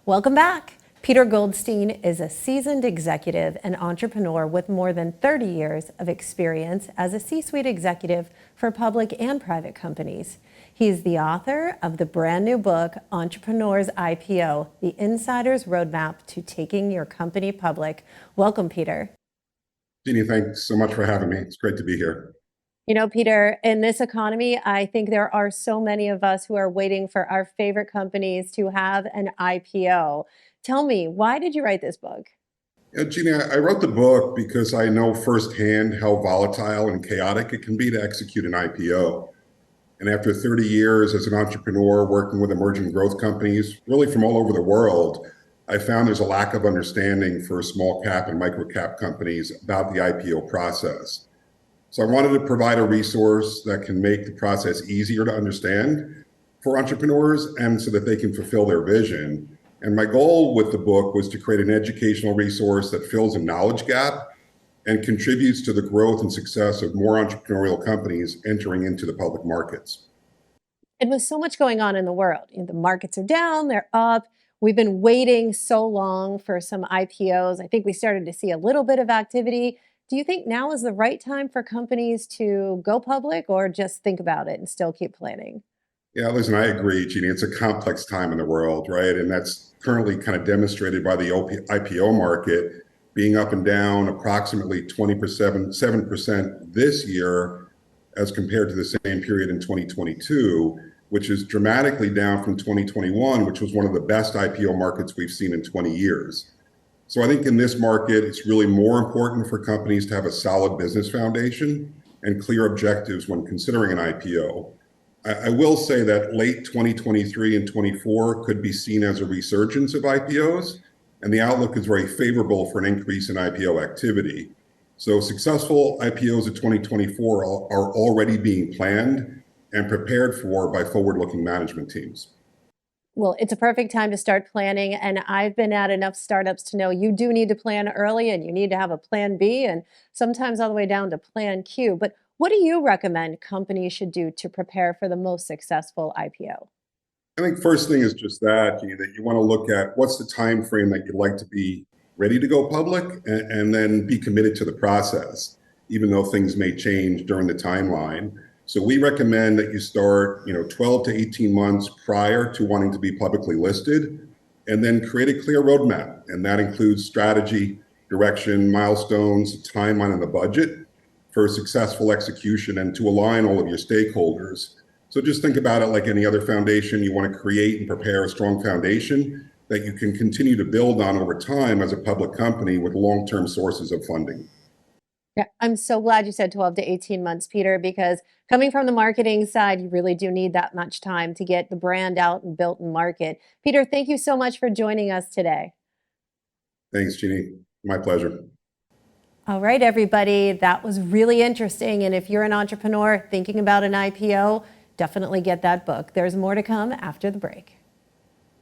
Welcome back. Peter Goldstein is a seasoned executive and entrepreneur with more than 30 years of experience as a C-suite executive for public and private companies. He's the author of the brand new book, Entrepreneur's IPO, The Insider's Roadmap to Taking Your Company Public. Welcome, Peter. Jeannie, thanks so much for having me. It's great to be here. You know, Peter, in this economy, I think there are so many of us who are waiting for our favorite companies to have an IPO. Tell me, why did you write this book? Jeannie, I wrote the book because I know firsthand how volatile and chaotic it can be to execute an IPO. And after 30 years as an entrepreneur working with emerging growth companies, really from all over the world, I found there's a lack of understanding for small cap and micro cap companies about the IPO process. So I wanted to provide a resource that can make the process easier to understand for entrepreneurs and so that they can fulfill their vision. And my goal with the book was to create an educational resource that fills a knowledge gap and contributes to the growth and success of more entrepreneurial companies entering into the public markets. And with so much going on in the world, the markets are down, they're up. We've been waiting so long for some IPOs. I think we started to see a little bit of activity. Do you think now is the right time for companies to go public or just think about it and still keep planning? Yeah, listen, I agree, Jeannie. It's a complex time in the world, right? And that's currently kind of demonstrated by the IPO market being up and down approximately 7% this year as compared to the same period in 2022, which is dramatically down from 2021, which was one of the best IPO markets we've seen in 20 years. So I think in this market, it's really more important for companies to have a solid business foundation and clear objectives when considering an IPO. I will say that late 2023 and 24 could be seen as a resurgence of IPOs, and the outlook is very favorable for an increase in IPO activity. So successful IPOs of 2024 are already being planned and prepared for by forward-looking management teams. Well, it's a perfect time to start planning. And I've been at enough startups to know you do need to plan early and you need to have a plan B and sometimes all the way down to plan Q. But what do you recommend companies should do to prepare for the most successful IPO? I think first thing is just that you want to look at what's the time frame that you'd like to be ready to go public and then be committed to the process, even though things may change during the timeline. So we recommend that you start 12 to 18 months prior to wanting to be publicly listed, and then create a clear roadmap. And that includes strategy, direction, milestones, timeline, and the budget for successful execution and to align all of your stakeholders. So just think about it like any other foundation. You want to create and prepare a strong foundation that you can continue to build on over time as a public company with long-term sources of funding. Yeah, I'm so glad you said 12 to 18 months, Peter, because coming from the marketing side, you really do need that much time to get the brand out and built and market. Peter, thank you so much for joining us today. Thanks, Jeannie. My pleasure. All right, everybody, that was really interesting. And if you're an entrepreneur thinking about an IPO, definitely get that book. There's more to come after the break.